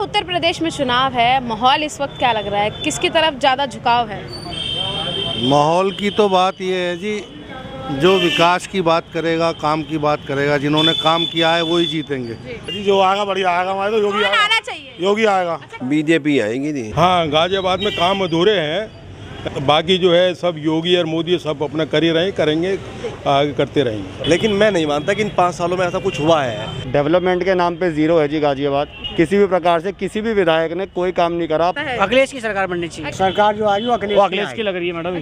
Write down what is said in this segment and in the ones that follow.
उत्तर प्रदेश में चुनाव है, माहौल इस वक्त क्या लग रहा है, किसकी तरफ ज़्यादा झुकाव है? माहौल की तो बात ये है जी, जो विकास की बात करेगा, काम की बात करेगा, जिन्होंने काम किया है वही जीतेंगे जी। जो आएगा बढ़िया आएगा, हमारे तो योगी कौन आना चाहिए? योगी आएगा। बीजेपी आएंगी जी। हाँ, गाजियाबाद में काम अधूरे हैं, बाकी जो है सब योगी और मोदी सब अपना कर ही रहे, करेंगे, आगे करते रहेंगे। लेकिन मैं नहीं मानता कि इन 5 सालों में ऐसा कुछ हुआ है। डेवलपमेंट के नाम पे जीरो है जी गाजियाबाद। किसी भी प्रकार से किसी भी विधायक ने कोई काम नहीं करा। अखिलेश की सरकार बननी चाहिए। सरकार जो आई वो अखिलेश की लग रही है मैडम।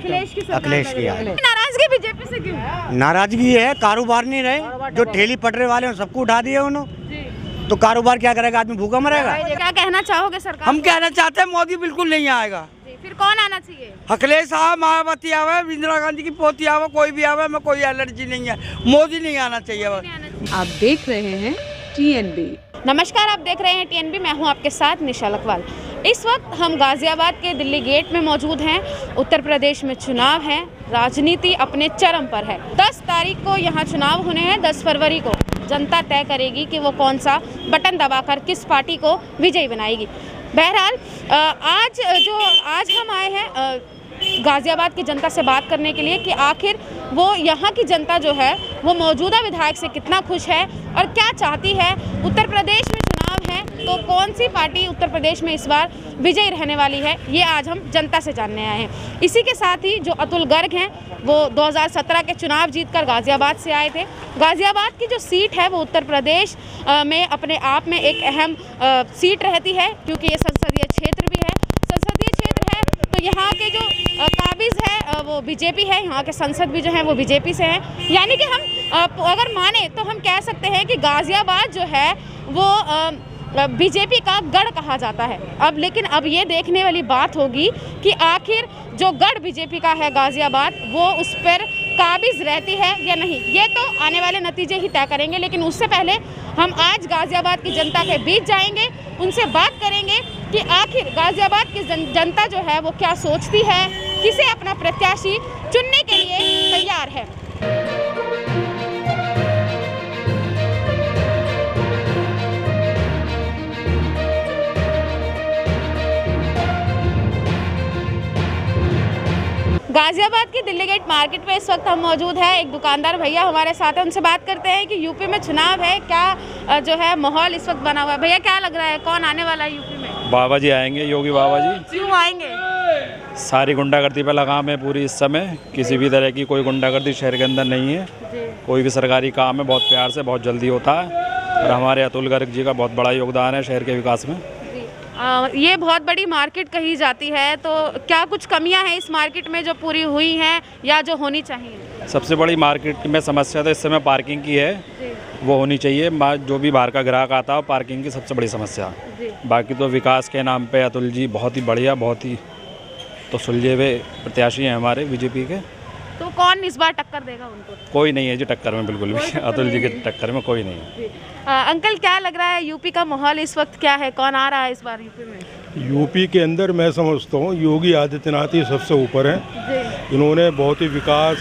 अखिलेश की आई। नाराजगी बीजेपी से क्यों? नाराजगी है, कारोबार नहीं रहे, जो ठेली पटरे वाले हैं सबको उठा दिया उन्होंने, तो कारोबार क्या करेगा, आदमी भूखा मरेगा। क्या कहना चाहोगे सरकार? हम कहना चाहते हैं मोदी बिल्कुल नहीं आएगा। फिर कौन आना चाहिए? अखिलेश साहब, मायावती आवे, इंदिरा गांधी की पोती आवे, कोई भी आवे, मैं कोई एलर्जी नहीं है। मोदी नहीं आना चाहिए। आप देख रहे हैं TNB। नमस्कार, आप देख रहे हैं TNB, मैं हूं आपके साथ निशा लखवाल। इस वक्त हम गाजियाबाद के दिल्ली गेट में मौजूद हैं। उत्तर प्रदेश में चुनाव है, राजनीति अपने चरम पर है। 10 तारीख को यहाँ चुनाव होने हैं। 10 फरवरी को जनता तय करेगी कि वो कौन सा बटन दबाकर किस पार्टी को विजयी बनाएगी। बहरहाल आज हम आए हैं गाजियाबाद की जनता से बात करने के लिए कि आखिर वो यहाँ की जनता जो है वो मौजूदा विधायक से कितना खुश है और क्या चाहती है। उत्तर प्रदेश में चुनाव है तो कौन सी पार्टी उत्तर प्रदेश में इस बार विजयी रहने वाली है, ये आज हम जनता से जानने आए हैं। इसी के साथ ही जो अतुल गर्ग हैं वो 2017 के चुनाव जीतकर गाजियाबाद से आए थे। गाजियाबाद की जो सीट है वो उत्तर प्रदेश में अपने आप में एक अहम सीट रहती है, क्योंकि ये संसदीय क्षेत्र भी है। संसदीय क्षेत्र है तो यहाँ के जो काबिज है वो बीजेपी है, यहाँ के सांसद भी जो हैं वो बीजेपी से हैं। यानी कि हम अगर माने तो हम कह सकते हैं कि गाजियाबाद जो है वो बीजेपी का गढ़ कहा जाता है। अब ये देखने वाली बात होगी कि आखिर जो गढ़ बीजेपी का है गाजियाबाद, वो उस पर काबिज रहती है या नहीं, ये तो आने वाले नतीजे ही तय करेंगे। लेकिन उससे पहले हम आज गाजियाबाद की जनता के बीच जाएंगे, उनसे बात करेंगे कि आखिर गाजियाबाद की जनता जो है वो क्या सोचती है, किसे अपना प्रत्याशी चुनने के लिए तैयार है। गाजियाबाद की दिल्ली गेट मार्केट में इस वक्त हम मौजूद है। एक दुकानदार भैया हमारे साथ है, उनसे बात करते हैं कि यूपी में चुनाव है, क्या जो है माहौल इस वक्त बना हुआ है। भैया क्या लग रहा है, कौन आने वाला है यूपी में? बाबा जी आएंगे, योगी बाबा जी। क्यों आएंगे? सारी गुंडागर्दी पर लगाम है पूरी इस समय, किसी भी तरह की कोई गुंडागर्दी शहर के अंदर नहीं है। कोई भी सरकारी काम है बहुत प्यार से, बहुत जल्दी होता है, और हमारे अतुल गर्ग जी का बहुत बड़ा योगदान है शहर के विकास में। ये बहुत बड़ी मार्केट कही जाती है, तो क्या कुछ कमियां हैं इस मार्केट में जो पूरी हुई हैं या जो होनी चाहिए? सबसे बड़ी मार्केट में समस्या तो इस समय पार्किंग की है, वो होनी चाहिए। जो भी बाहर का ग्राहक आता है, पार्किंग की सबसे बड़ी समस्या। बाकी तो विकास के नाम पे अतुल जी बहुत ही बढ़िया, बहुत ही तो सुलझे हुए प्रत्याशी हैं हमारे बीजेपी के। तो कौन इस बार टक्कर देगा उनको? कोई नहीं है जी टक्कर में, बिल्कुल भी अतुल जी के टक्कर में कोई नहीं है। अंकल क्या लग रहा है, यूपी का माहौल इस वक्त क्या है, कौन आ रहा है इस बार यूपी में? यूपी के अंदर मैं समझता हूँ योगी आदित्यनाथ ही सबसे ऊपर हैं। इन्होंने बहुत ही विकास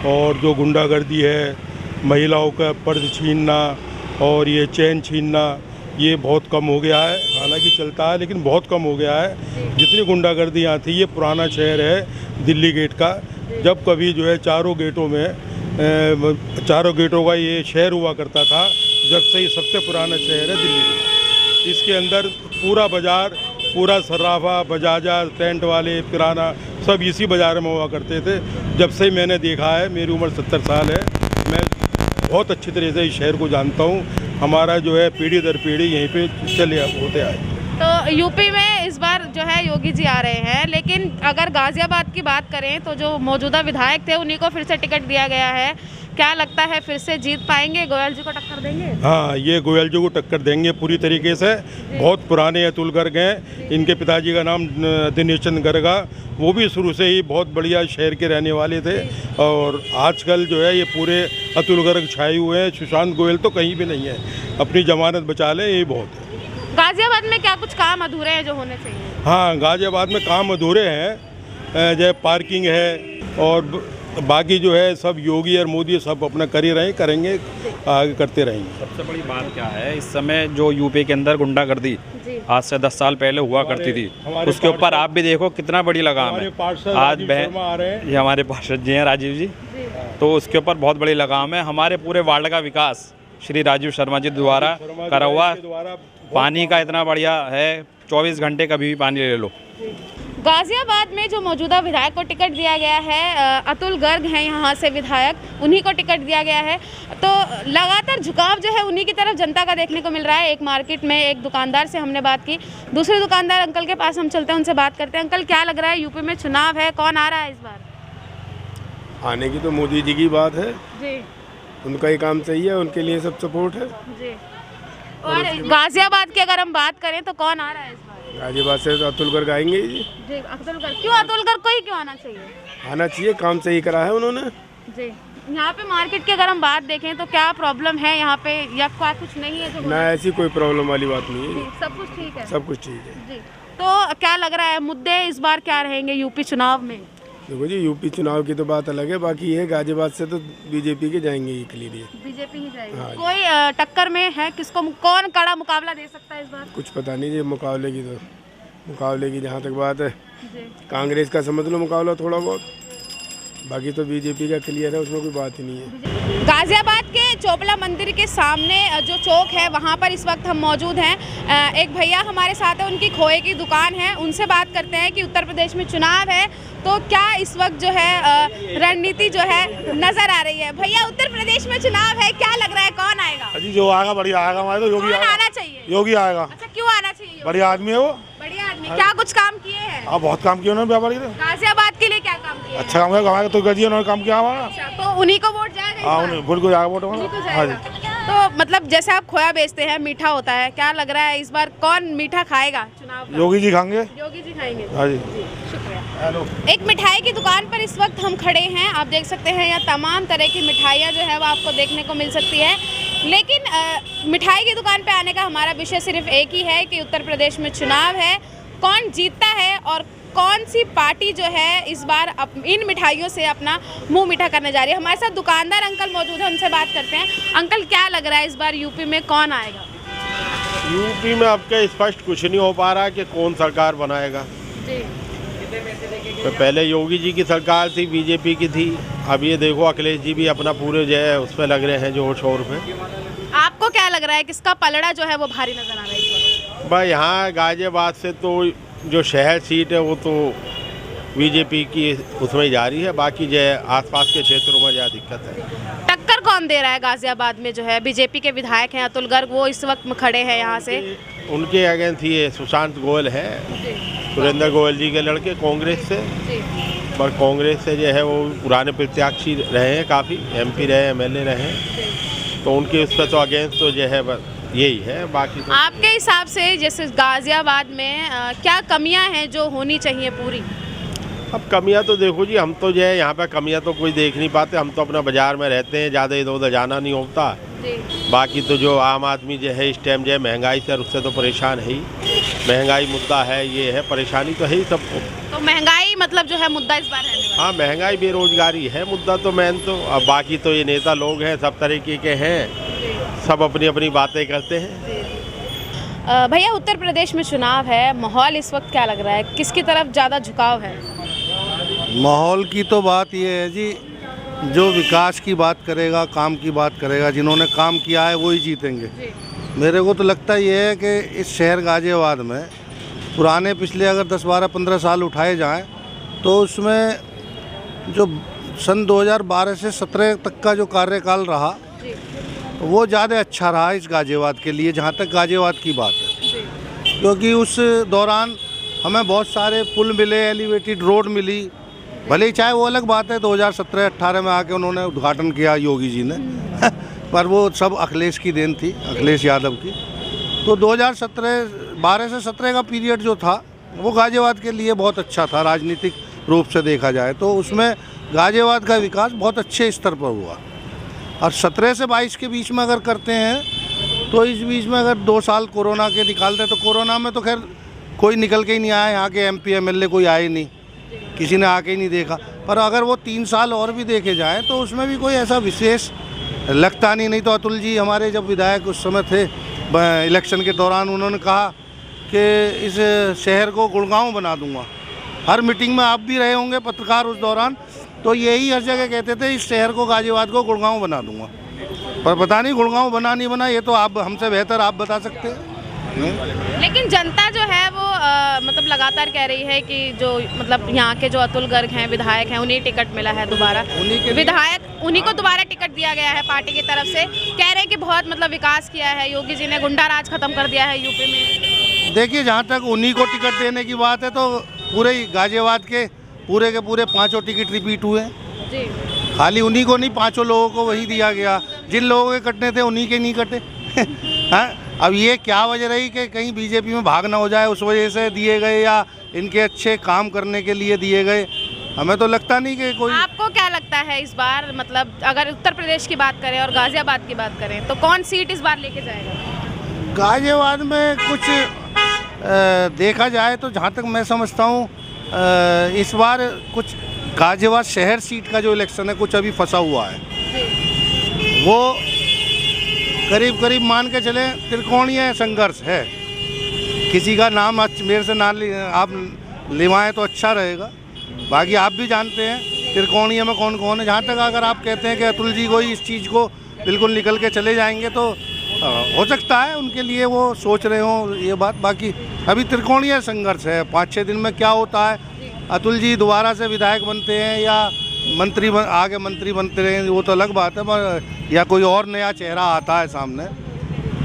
और जो गुंडागर्दी है, महिलाओं का पर्द छीनना और ये चैन छीनना, ये बहुत कम हो गया है। हालांकि चलता है लेकिन बहुत कम हो गया है। जितनी गुंडागर्दी यहाँ थी, ये पुराना शहर है दिल्ली गेट का। जब कभी जो है चारों गेटों का ये शहर हुआ करता था, जब से ये सबसे पुराना शहर है दिल्ली गेट। इसके अंदर पूरा बाज़ार, पूरा सर्राफा, बजाजा, टेंट वाले, किराना सब इसी बाज़ार में हुआ करते थे। जब से मैंने देखा है, मेरी उम्र 70 साल है, मैं बहुत अच्छी तरह से इस शहर को जानता हूँ। हमारा जो है पीढ़ी दर पीढ़ी यहीं पे चले होते आए। तो यूपी में इस बार जो है योगी जी आ रहे हैं, लेकिन अगर गाजियाबाद की बात करें तो जो मौजूदा विधायक थे उन्हीं को फिर से टिकट दिया गया है। क्या लगता है फिर से जीत पाएंगे, गोयल जी को टक्कर देंगे? हाँ, ये गोयल जी को टक्कर देंगे पूरी तरीके से। बहुत पुराने अतुल गर्ग हैं, इनके पिताजी का नाम दिनेश चंद गर्ग, वो भी शुरू से ही बहुत बढ़िया शहर के रहने वाले थे। और आजकल जो है ये पूरे अतुल गर्ग छाए हुए हैं। सुशांत गोयल तो कहीं भी नहीं है, अपनी जमानत बचा ले, यही बहुत है। गाजियाबाद में क्या कुछ काम अधूरे हैं जो होने चाहिए? हाँ, गाजियाबाद में काम अधूरे हैं, जैसे पार्किंग है और बाकी जो है सब योगी और मोदी सब अपना कर ही रहे, करेंगे, आगे करते रहेंगे। सबसे बड़ी बात क्या है इस समय जो यूपी के अंदर गुंडागर्दी आज से 10 साल पहले हुआ करती थी। उसके ऊपर आप भी देखो कितना बड़ी लगाम है। आज ये हमारे पार्षद जी हैं राजीव जी, तो उसके ऊपर बहुत बड़ी लगाम है। हमारे पूरे वार्ड का विकास श्री राजीव शर्मा जी द्वारा करा हुआ। पानी का इतना बढ़िया है, 24 घंटे कभी भी पानी ले लो। गाजियाबाद में जो मौजूदा विधायक को टिकट दिया गया है, अतुल गर्ग हैं यहाँ से विधायक, उन्हीं को टिकट दिया गया है। तो लगातार झुकाव जो है उन्हीं की तरफ जनता का देखने को मिल रहा है। एक मार्केट में एक दुकानदार से हमने बात की, दूसरे दुकानदार अंकल के पास हम चलते हैं, उनसे बात करते हैं। अंकल, क्या लग रहा है, यूपी में चुनाव है, कौन आ रहा है इस बार? आने की तो मोदी जी की बात है जी, उनका ही काम सही है, उनके लिए सब सपोर्ट है जी। और गाजियाबाद की अगर हम बात करें तो कौन आ रहा है इस बार? गाजियाबाद से तो अतुल गर्ग आएंगे जी। अतुल गर्ग। क्यों अतुल गर्ग को ही क्यों आना चाहिए? आना चाहिए, काम सही करा है उन्होंने जी। यहाँ पे मार्केट की अगर हम बात देखें तो क्या प्रॉब्लम है यहाँ पे, या क्या कुछ नहीं है जो? ना, ऐसी कोई प्रॉब्लम वाली बात नहीं है, सब कुछ ठीक है। सब कुछ ठीक है जी। तो क्या लग रहा है, मुद्दे इस बार क्या रहेंगे यूपी चुनाव में? देखो जी, यूपी चुनाव की तो बात अलग है, बाकी ये गाजियाबाद से तो बीजेपी के जाएंगे ही क्लियर। बीजेपी ही जाएगी। हाँ, कोई टक्कर में है, किसको, कौन कड़ा मुकाबला दे सकता है इस बार? कुछ पता नहीं जी, मुकाबले की जहाँ तक बात है, कांग्रेस का समझ लो मुकाबला थोड़ा बहुत, बाकी तो बीजेपी का क्लियर है, उसमें कोई बात ही नहीं है। गाजियाबाद के चोपला मंदिर के सामने जो चौक है वहाँ पर इस वक्त हम मौजूद हैं। एक भैया हमारे साथ है, उनकी खोए की दुकान है, उनसे बात करते हैं कि उत्तर प्रदेश में चुनाव है तो क्या इस वक्त जो है रणनीति जो है नजर आ रही है। भैया, उत्तर प्रदेश में चुनाव है, क्या लग रहा है, कौन आएगा? अजी जो आएगा बढ़िया आएगा, हमारे तो योगी आना चाहिए। योगी आएगा। अच्छा, क्यों आना चाहिए? बढ़िया आदमी है वो, बढ़िया आदमी। क्या कुछ काम किए हैं? बहुत काम किया उन्होंने व्यापारी ने। गाजियाबाद के लिए क्या काम किया? अच्छा काम है, हमारे तो गजी उन्होंने काम किया हमारा। अच्छा, तो उन्हीं को वोट जाएगा? हाँ, उन्हें बिल्कुल जाएगा वोट हमारा। तो मतलब जैसे आप खोया बेचते हैं, मीठा होता है, क्या लग रहा है इस बार कौन मीठा खाएगा चुनाव का? योगी जी खाएंगे। योगी जी खाएंगे। हाँ जी, शुक्रिया। हेलो। एक मिठाई की दुकान पर इस वक्त हम खड़े हैं, आप देख सकते हैं यहाँ तमाम तरह की मिठाइयाँ जो है वो आपको देखने को मिल सकती है। लेकिन मिठाई की दुकान पे आने का हमारा विषय सिर्फ एक ही है कि उत्तर प्रदेश में चुनाव है, कौन जीतता है और कौन सी पार्टी जो है इस बार इन मिठाइयों से अपना मुंह मीठा करने जा रही है। हमारे साथ दुकानदार अंकल मौजूद हैं, उनसे बात करते हैं। अंकल, क्या लग रहा है इस बार यूपी में कौन आएगा? यूपी में अब क्या स्पष्ट कुछ नहीं हो पा रहा कि कौन सरकार बनाएगा जी। तो पहले योगी जी की सरकार थी, बीजेपी की थी, अब ये देखो अखिलेश जी भी अपना पूरे जो है उस पर लग रहे हैं जोर शोर पे। आपको क्या लग रहा है, किसका पलड़ा जो है वो भारी नजर आ रहा है इस वक्त? भाई यहाँ गाजियाबाद से तो जो शहर सीट है वो तो बीजेपी की उसमें जा रही है, बाकी जो है आसपास के क्षेत्रों में ज़्यादा दिक्कत है। टक्कर कौन दे रहा है गाजियाबाद में? जो है बीजेपी के विधायक हैं अतुल गर्ग, वो इस वक्त खड़े हैं यहाँ से। उनके अगेंस्ट ये सुशांत गोयल है, सुरेंद्र गोयल जी के लड़के, कांग्रेस से। पर कांग्रेस से जो है वो पुराने प्रत्याशी रहे हैं, काफ़ी MP रहे, MLA रहे, तो उनके उस पर तो अगेंस्ट तो जो है बस यही है। बाकी तो आपके हिसाब से जैसे गाजियाबाद में क्या कमियां हैं जो होनी चाहिए पूरी? अब कमियां तो देखो जी, हम तो जो है यहाँ पे कमियां तो कोई देख नहीं पाते, हम तो अपना बाजार में रहते हैं, ज़्यादा इधर उधर जाना नहीं होता। बाकी तो जो आम आदमी जो है इस टाइम जो है महंगाई से उससे तो परेशान है ही, महंगाई मुद्दा है, ये है, परेशानी तो है ही सबको। तो महंगाई मतलब जो है मुद्दा इस बार है? हाँ, महंगाई बेरोजगारी है मुद्दा तो मेन तो। अब बाकी तो ये नेता लोग हैं, सब तरीके के हैं, सब अपनी अपनी बातें करते हैं। भैया, उत्तर प्रदेश में चुनाव है, माहौल इस वक्त क्या लग रहा है, किसकी तरफ ज़्यादा झुकाव है? माहौल की तो बात ये है जी, जो विकास की बात करेगा, काम की बात करेगा, जिन्होंने काम किया है वही जीतेंगे। मेरे को तो लगता ये है कि इस शहर गाजियाबाद में पुराने पिछले अगर 10, 12, 15 साल उठाए जाएं तो उसमें जो सन 2012 से 17 तक का जो कार्यकाल रहा वो ज़्यादा अच्छा रहा इस गाजियाबाद के लिए, जहाँ तक गाजियाबाद की बात है। क्योंकि उस दौरान हमें बहुत सारे पुल मिले, एलिवेटेड रोड मिली, भले ही चाहे वो अलग बात है 2017-18 में आके उन्होंने उद्घाटन किया योगी जी ने पर वो सब अखिलेश की देन थी, अखिलेश यादव की। तो 2012 से 17 का पीरियड जो था वो गाजियाबाद के लिए बहुत अच्छा था, राजनीतिक रूप से देखा जाए तो उसमें गाजियाबाद का विकास बहुत अच्छे स्तर पर हुआ। और 17 से 22 के बीच में अगर करते हैं तो इस बीच में अगर 2 साल कोरोना के निकालते तो कोरोना में तो खैर कोई निकल के ही नहीं आया, यहाँ के MP MLA कोई आए नहीं, किसी ने आके ही नहीं देखा। पर अगर वो 3 साल और भी देखे जाएँ तो उसमें भी कोई ऐसा विशेष लगता नहीं। तो अतुल जी हमारे जब विधायक उस समय थे इलेक्शन के दौरान, उन्होंने कहा कि इस शहर को गुड़गांव बना दूंगा। हर मीटिंग में आप भी रहे होंगे पत्रकार उस दौरान, तो यही हर जगह कहते थे इस शहर को गाजियाबाद को गुड़गांव बना दूंगा। पर पता नहीं गुड़गांव बना नहीं बना, ये तो आप हमसे बेहतर आप बता सकते हैं। लेकिन जनता जो है वो मतलब लगातार कह रही है कि जो मतलब यहाँ के जो अतुल गर्ग हैं विधायक हैं उन्हें टिकट मिला है दोबारा, उन्हीं को दोबारा टिकट दिया गया है पार्टी की तरफ से। कह रहे हैं कि बहुत मतलब विकास किया है योगी जी ने, गुंडा राज खत्म कर दिया है यूपी में। देखिए, जहाँ तक उन्हीं को टिकट देने की बात है तो पूरे गाजियाबाद के पूरे 5 टिकट रिपीट हुए जी। खाली उन्हीं को नहीं, 5 लोगों को वही दिया गया, जिन लोगों के कटने थे उन्हीं के नहीं कटे। हाँ, अब ये क्या वजह रही कि कहीं बीजेपी में भाग ना हो जाए, उस वजह से दिए गए या इनके अच्छे काम करने के लिए दिए गए? हमें तो लगता नहीं कि कोई। आपको क्या लगता है इस बार, मतलब अगर उत्तर प्रदेश की बात करें और गाजियाबाद की बात करें तो कौन सीट इस बार लेके जाएगा? गाजियाबाद में कुछ देखा जाए तो जहाँ तक मैं समझता हूँ इस बार कुछ गाजियाबाद शहर सीट का जो इलेक्शन है कुछ अभी फंसा हुआ है। वो करीब मान के चले त्रिकोणीय संघर्ष है। किसी का नाम मेरे से ना आप लिवाएं तो अच्छा रहेगा, बाकी आप भी जानते हैं त्रिकोणीय में कौन कौन है। जहाँ तक अगर आप कहते हैं कि अतुल जी को इस चीज़ को बिल्कुल निकल के चले जाएंगे तो हो सकता है उनके लिए वो सोच रहे हों ये बात। बाकी अभी त्रिकोणीय संघर्ष है, 5-6 दिन में क्या होता है, अतुल जी दोबारा से विधायक बनते हैं या आगे मंत्री बनते रहे वो तो अलग बात है, पर या कोई और नया चेहरा आता है सामने।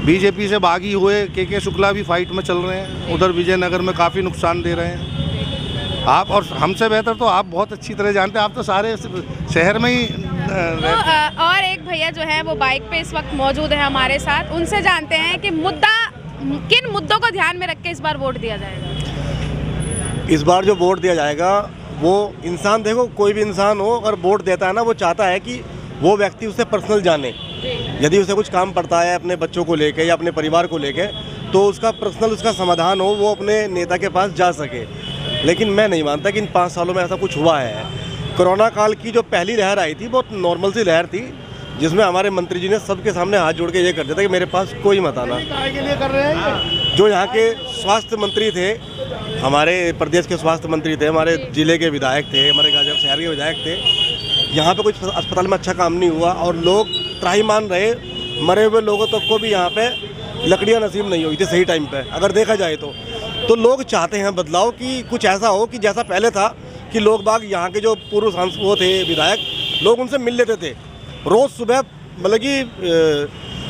बीजेपी से बागी हुए के शुक्ला भी फाइट में चल रहे हैं, उधर विजयनगर में काफ़ी नुकसान दे रहे हैं। आप और हमसे बेहतर तो आप बहुत अच्छी तरह जानते हैं, आप तो सारे शहर में ही तो और एक भैया जो है वो बाइक पे इस वक्त मौजूद है हमारे साथ, उनसे जानते हैं कि किन मुद्दों को ध्यान में रख के इस बार वोट दिया जाएगा? इस बार जो वोट दिया जाएगा वो इंसान, देखो कोई भी इंसान हो अगर वोट देता है ना, वो चाहता है कि वो व्यक्ति उससे पर्सनल जाने। यदि उसे कुछ काम पड़ता है अपने बच्चों को लेके या अपने परिवार को लेके, तो उसका पर्सनल उसका समाधान हो, वो अपने नेता के पास जा सके। लेकिन मैं नहीं मानता कि इन 5 सालों में ऐसा कुछ हुआ है। कोरोना काल की जो पहली लहर आई थी बहुत नॉर्मल सी लहर थी, जिसमें हमारे मंत्री जी ने सबके सामने हाथ जोड़ के ये कर दिया था कि मेरे पास कोई मत आना। जो यहाँ के स्वास्थ्य मंत्री थे, हमारे प्रदेश के स्वास्थ्य मंत्री थे, हमारे जिले के विधायक थे, हमारे गाजियाबाद शहर के विधायक थे, यहाँ पे कुछ अस्पताल में अच्छा काम नहीं हुआ और लोग त्राहिमाम रहे। मरे हुए लोगों तक को भी यहाँ पे लकड़ियाँ नसीब नहीं हुई थी सही टाइम पे। अगर देखा जाए तो लोग चाहते हैं बदलाव, कि कुछ ऐसा हो कि जैसा पहले था कि लोग बाग यहाँ के जो पूर्व सांसद वो थे विधायक, लोग उनसे मिल लेते थे रोज़ सुबह, मतलब कि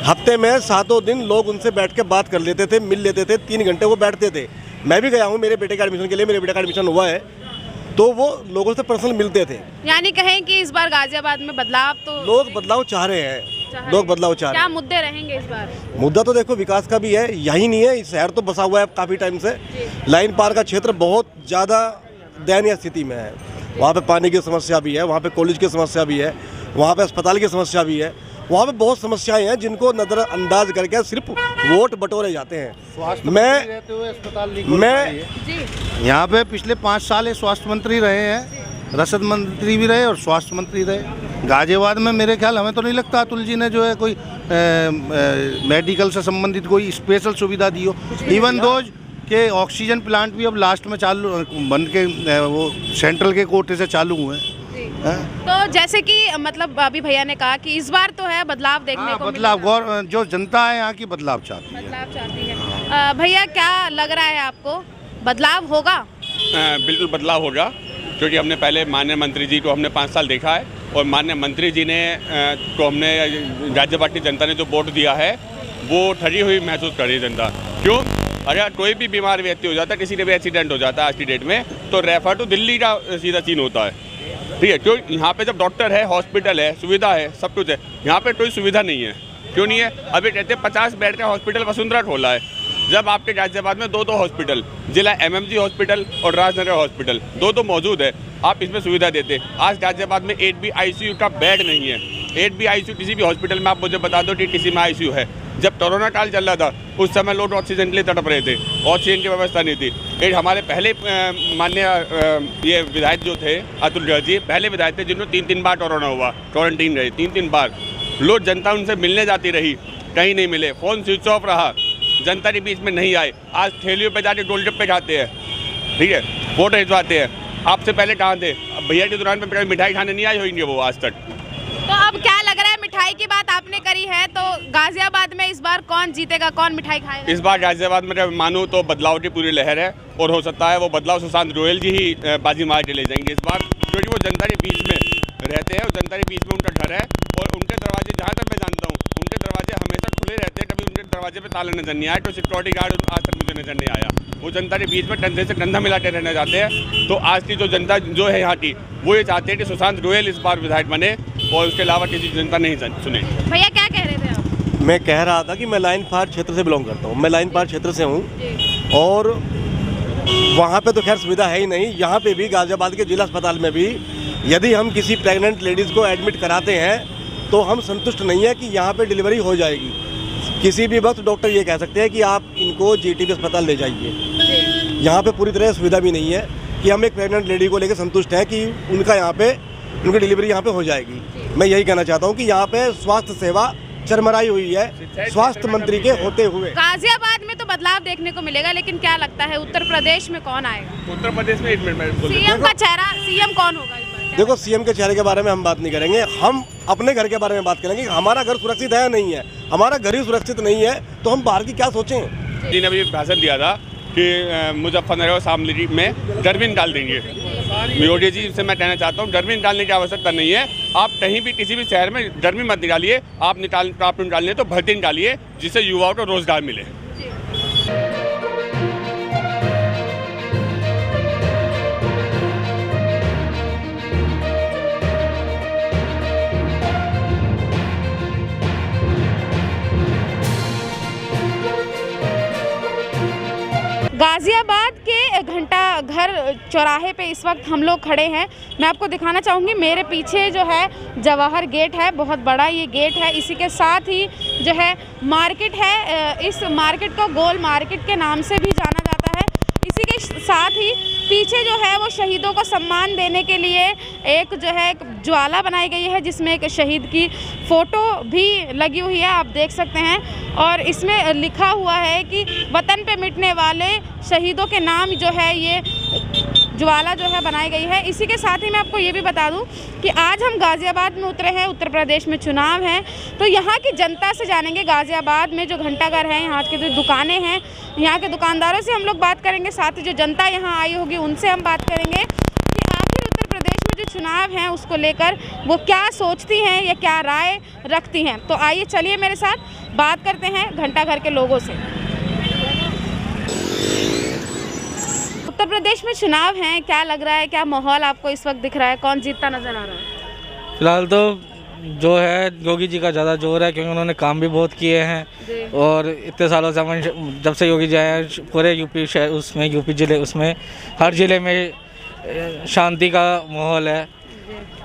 हफ्ते में 7 दिन लोग उनसे बैठ के बात कर लेते थे, मिल लेते थे, 3 घंटे वो बैठते थे। मैं भी गया हूँ मेरे बेटे के एडमिशन के लिए, मेरे बेटे का एडमिशन हुआ है, तो वो लोगों से पर्सनल मिलते थे। यानी कहें कि इस बार गाजियाबाद में बदलाव, तो लोग बदलाव चाह रहे हैं, लोग बदलाव चाह रहे हैं। क्या मुद्दे रहेंगे इस बार? मुद्दा तो देखो विकास का भी है, यही नहीं है, शहर तो बसा हुआ है काफ़ी टाइम से। लाइन पार का क्षेत्र बहुत ज़्यादा दयनीय स्थिति में है। वहाँ पे पानी की समस्या भी है, वहाँ पे कॉलेज की समस्या भी है, वहाँ पे अस्पताल की समस्या भी है, वहाँ पे बहुत समस्याएं हैं जिनको नज़रअंदाज करके सिर्फ वोट बटोरे जाते हैं। मैं यहाँ पे पिछले 5 साल स्वास्थ्य मंत्री रहे हैं, रसद मंत्री भी रहे और स्वास्थ्य मंत्री रहे। गाजियाबाद में मेरे ख्याल हमें तो नहीं लगता अतुल जी ने जो है कोई मेडिकल से संबंधित कोई स्पेशल सुविधा दी हो। इवन दो के ऑक्सीजन प्लांट भी अब लास्ट में चालू बन के वो सेंट्रल के कोटे से चालू हुए हैं। तो जैसे कि मतलब अभी भैया ने कहा कि इस बार तो है बदलाव देखने को बदलाव जो जनता है यहाँ की बदलाव चाहती है। भैया क्या लग रहा है आपको, बदलाव होगा? बिल्कुल बदलाव होगा, क्योंकि हमने पहले माननीय मंत्री जी को हमने 5 साल देखा है और माननीय मंत्री जी ने को हमने गाजियाबाद की जनता ने जो वोट दिया है वो ठगी हुई महसूस कर रही है जनता। क्यों? अगर कोई भी बीमार व्यक्ति हो जाता है, किसी का भी एक्सीडेंट हो जाता है आज की डेट में, तो रेफर टू दिल्ली का सीधा सीन होता है। ठीक है, क्यों? यहाँ पे जब डॉक्टर है, हॉस्पिटल है, सुविधा है, सब कुछ है, यहाँ पे कोई सुविधा नहीं है। क्यों नहीं है? अभी कहते हैं 50 बेड का हॉस्पिटल वसुंधरा खोला है, जब आपके गाजियाबाद में 2 हॉस्पिटल, जिला MMG हॉस्पिटल और राजनगर हॉस्पिटल 2 मौजूद है। आप इसमें सुविधा देते। आज गाजियाबाद में 8B ICU का बेड नहीं है। 8B ICU किसी भी हॉस्पिटल में आप मुझे बता दो कि किसी में ICU है। जब कोरोना काल चल रहा था उस समय लोग ऑक्सीजन के लिए तड़प रहे थे, ऑक्सीजन की व्यवस्था नहीं थी। एक हमारे पहले माननीय ये विधायक जो थे अतुल गर्ग जी, पहले विधायक थे जिन्होंने 3 बार कोरोना हुआ, क्वारंटीन रहे 3 बार। लोग जनता उनसे मिलने जाती रही, कहीं नहीं मिले, फ़ोन स्विच ऑफ रहा। जनता के बीच में नहीं आए। आज ठेलियों पे जाके गोलगप्पे खाते हैं, ठीक है, फोटो खिंचवाते हैं। आपसे पहले कहाँ थे? अब भैया की दुकान पे मिठाई खाने नहीं आए होंगे वो आज तक। तो अब क्या लग रहा है, मिठाई की बात आपने करी है तो गाजियाबाद में इस बार कौन जीतेगा, कौन मिठाई खाएगा? इस बार गाजियाबाद में अगर मानूं तो बदलाव की पूरी लहर है और हो सकता है वो बदलाव सुशांत गोयल जी ही बाजी मार के ले जाएंगे इस बार, क्योंकि वो जनता के बीच में रहते हैं और जनता के बीच में उनका घर है और उनके दरवाजे, जहाँ तक मैं जानता हूँ, उनके दरवाजे हमेशा खुले रहते हैं। कभी उनके दरवाजे पे ताला नजर नहीं आया, कोई सिक्योरिटी गार्ड आज तक मुझे नजर नहीं आया। वो जनता के बीच में कंधे से कंधा मिलाते रहना चाहते हैं। तो आज की जो जनता जो है यहाँ की, वो ये चाहते हैं कि सुशांत गोयल इस बार विधायक बने और उसके अलावा किसी जनता नहीं सुने। भैया क्या कह रहे थे आप? मैं कह रहा था कि मैं लाइन फार क्षेत्र से बिलोंग करता हूँ, मैं लाइन फार क्षेत्र से हूँ और वहाँ पे तो खैर सुविधा है ही नहीं। यहाँ पे भी गाजियाबाद के जिला अस्पताल में भी यदि हम किसी प्रेग्नेंट लेडीज़ को एडमिट कराते हैं तो हम संतुष्ट नहीं है कि यहाँ पे डिलीवरी हो जाएगी। किसी भी वक्त डॉक्टर ये कह सकते हैं कि आप इनको जीटीबी अस्पताल ले जाइए। यहाँ पे पूरी तरह सुविधा भी नहीं है कि हम एक प्रेग्नेंट लेडी को लेकर संतुष्ट हैं कि उनका यहाँ पे उनकी डिलीवरी यहाँ पे हो जाएगी। मैं यही कहना चाहता हूँ कि यहाँ पे स्वास्थ्य सेवा चरमराई हुई है स्वास्थ्य मंत्री के होते हुए। गाजियाबाद में तो बदलाव देखने को मिलेगा, लेकिन क्या लगता है उत्तर प्रदेश में कौन आएगा? उत्तर प्रदेश में सीएम का चेहरा, सीएम कौन होगा इस बार? देखो, सीएम के चेहरे के बारे में हम बात नहीं करेंगे, हम अपने घर के बारे में बात करेंगे। हमारा घर सुरक्षित है या नहीं है? हमारा घर ही सुरक्षित नहीं है तो हम बाहर की क्या सोचें? जी ने अभी भाषण दिया था कि मुजफ्फरनगर और शामली में गर्मी निकाल देंगे। योगी जी से मैं कहना चाहता हूँ, गर्मी निकालने की आवश्यकता नहीं है। आप कहीं भी किसी भी शहर में गर्मी मत निकालिए, आप निकालिए तो भर्ती निकालिए जिससे युवाओं को रोजगार मिले। गाजियाबाद के घंटा घर चौराहे पे इस वक्त हम लोग खड़े हैं। मैं आपको दिखाना चाहूँगी, मेरे पीछे जो है जवाहर गेट है, बहुत बड़ा ये गेट है। इसी के साथ ही जो है मार्केट है, इस मार्केट को गोल मार्केट के नाम से भी जाना जाता है। इसी के साथ ही पीछे जो है वो शहीदों को सम्मान देने के लिए एक जो है एक ज्वाला बनाई गई है, जिसमें एक शहीद की फ़ोटो भी लगी हुई है, आप देख सकते हैं। और इसमें लिखा हुआ है कि वतन पे मिटने वाले शहीदों के नाम जो है ये ज्वाला जो है बनाई गई है। इसी के साथ ही मैं आपको ये भी बता दूं कि आज हम गाज़ियाबाद में उतरे हैं, उत्तर प्रदेश में चुनाव हैं, तो यहाँ की जनता से जानेंगे गाज़ियाबाद में जो घंटाघर है, यहाँ की जो दुकानें हैं, यहाँ के दुकानदारों से हम लोग बात करेंगे, साथ ही जो जनता यहाँ आई होगी उनसे हम बात करेंगे कि आखिर उत्तर प्रदेश में जो चुनाव हैं उसको लेकर वो क्या सोचती हैं या क्या राय रखती हैं। तो आइए चलिए मेरे साथ बात करते हैं घंटाघर के लोगों से। उत्तर प्रदेश में चुनाव हैं, क्या लग रहा है, क्या माहौल आपको इस वक्त दिख रहा है, कौन जीतता नजर आ रहा है? फिलहाल तो जो है योगी जी का ज़्यादा जोर है, क्योंकि उन्होंने काम भी बहुत किए हैं और इतने सालों से जब से योगी जी आए हैं पूरे यूपी शहर उसमें यूपी ज़िले उसमें हर ज़िले में शांति का माहौल है।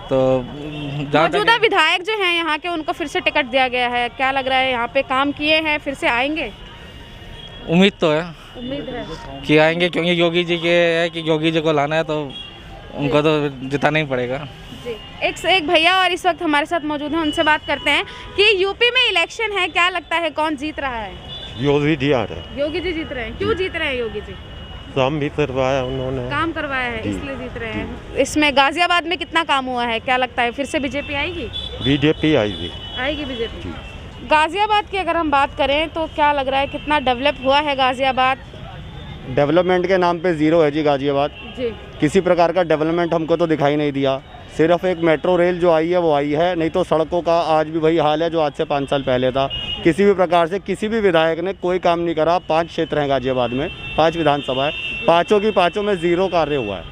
तो मौजूदा विधायक जो हैं यहाँ के उनको फिर से टिकट दिया गया है, क्या लग रहा है यहाँ पे काम किए हैं, फिर से आएंगे? उम्मीद तो है, उम्मीद है कि आएंगे, क्योंकि योगी जी के है कि योगी जी को लाना है तो उनको तो जिताना ही पड़ेगा। जी, एक भैया और इस वक्त हमारे साथ मौजूद हैं, उनसे बात करते हैं कि यूपी में इलेक्शन है, क्या लगता है कौन जीत रहा है? योगी जी आ रहे हैं। योगी जी जीत रहे हैं, क्यों जीत रहे हैं योगी जी? काम भी करवाया उन्होंने, काम करवाया है इसलिए जीत रहे हैं। इसमें गाजियाबाद में कितना काम हुआ है, क्या लगता है फिर से बीजेपी आएगी? बीजेपी आएगी, आएगी बीजेपी। गाजियाबाद की अगर हम बात करें तो क्या लग रहा है कितना डेवलप हुआ है गाजियाबाद? डेवलपमेंट के नाम पे ज़ीरो है जी गाजियाबाद जी। किसी प्रकार का डेवलपमेंट हमको तो दिखाई नहीं दिया, सिर्फ एक मेट्रो रेल जो आई है वो आई है, नहीं तो सड़कों का आज भी वही हाल है जो आज से 5 साल पहले था। किसी भी प्रकार से किसी भी विधायक ने कोई काम नहीं करा। 5 क्षेत्र हैं गाजियाबाद में, 5 विधानसभा है, पाँचों की पाँचों में ज़ीरो कार्य हुआ है।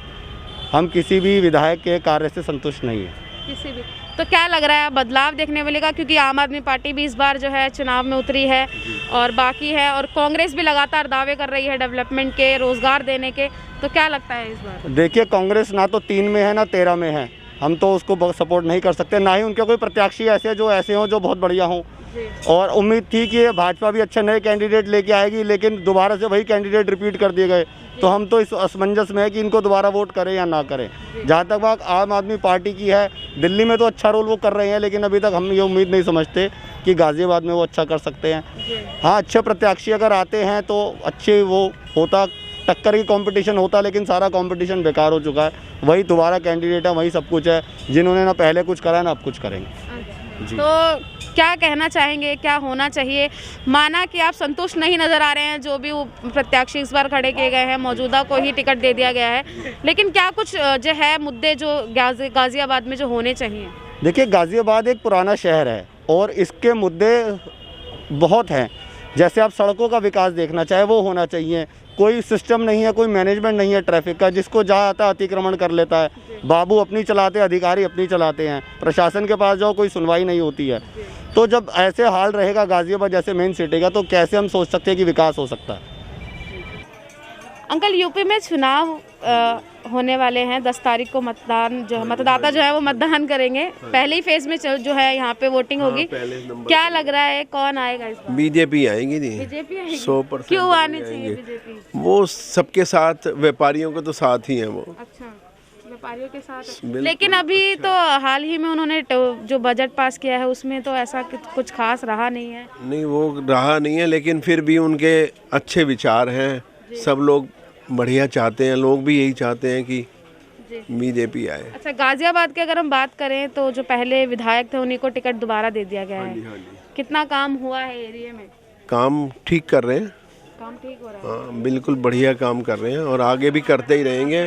हम किसी भी विधायक के कार्य से संतुष्ट नहीं है किसी भी। तो क्या लग रहा है बदलाव देखने मिलेगा, क्योंकि आम आदमी पार्टी भी इस बार जो है चुनाव में उतरी है और बाकी है, और कांग्रेस भी लगातार दावे कर रही है डेवलपमेंट के, रोजगार देने के, तो क्या लगता है इस बार? देखिए, कांग्रेस ना तो 3 में है ना 13 में है, हम तो उसको सपोर्ट नहीं कर सकते, ना ही उनके कोई प्रत्याशी ऐसे हों जो बहुत बढ़िया हों। और उम्मीद थी कि भाजपा भी अच्छे नए कैंडिडेट लेके आएगी, लेकिन दोबारा से वही कैंडिडेट रिपीट कर दिए गए, तो हम तो इस असमंजस में है कि इनको दोबारा वोट करें या ना करें। जहाँ तक बात आम आदमी पार्टी की है, दिल्ली में तो अच्छा रोल वो कर रहे हैं, लेकिन अभी तक हम ये उम्मीद नहीं समझते कि गाज़ियाबाद में वो अच्छा कर सकते हैं। हाँ, अच्छे प्रत्याशी अगर आते हैं तो अच्छे वो होता, टक्कर की कंपटीशन होता, लेकिन सारा कंपटीशन बेकार हो चुका है। वही दोबारा कैंडिडेट है, वही सब कुछ है, जिन्होंने ना पहले कुछ करा ना अब कुछ करेंगे जी। तो क्या कहना चाहेंगे, क्या होना चाहिए? माना कि आप संतुष्ट नहीं नज़र आ रहे हैं, जो भी वो प्रत्याशी इस बार खड़े किए गए हैं, मौजूदा को ही टिकट दे दिया गया है, लेकिन क्या कुछ जो है मुद्दे जो गाज़ियाबाद में जो होने चाहिए? देखिए, गाज़ियाबाद एक पुराना शहर है और इसके मुद्दे बहुत हैं। जैसे आप सड़कों का विकास देखना चाहे वो होना चाहिए। कोई सिस्टम नहीं है, कोई मैनेजमेंट नहीं है ट्रैफिक का, जिसको जहाँ आता है अतिक्रमण कर लेता है। बाबू अपनी चलाते हैं, अधिकारी अपनी चलाते हैं, प्रशासन के पास जाओ कोई सुनवाई नहीं होती है। तो जब ऐसे हाल रहेगा गाज़ियाबाद जैसे मेन सिटी का, तो कैसे हम सोच सकते हैं कि विकास हो सकता है? अंकल, यूपी में चुनाव होने वाले हैं, 10 तारीख को मतदान जो है, मतदाता जो है वो मतदान करेंगे। पहले ही फेज में जो है यहाँ पे वोटिंग होगी। क्या लग रहा है कौन आएगा इसमें? बीजेपी आएगी जी, बीजेपी आएगी 100%। क्यों आनी चाहिए बीजेपी? वो सबके साथ, व्यापारियों के तो साथ ही है वो। अच्छा, व्यापारियों के साथ। लेकिन अभी तो हाल ही में उन्होंने जो बजट पास किया है उसमें तो ऐसा कुछ खास रहा नहीं है। नहीं, वो रहा नहीं है, लेकिन फिर भी उनके अच्छे विचार हैं। सब लोग बढ़िया चाहते हैं, लोग भी यही चाहते हैं कि बीजेपी आए। अच्छा, गाज़ियाबाद की अगर हम बात करें तो जो पहले विधायक थे उन्हीं को टिकट दोबारा दे दिया गया है। कितना काम हुआ है एरिया में? काम ठीक कर रहे हैं, काम ठीक हो रहा है। हाँ, बिल्कुल बढ़िया काम कर रहे हैं और आगे भी करते ही रहेंगे।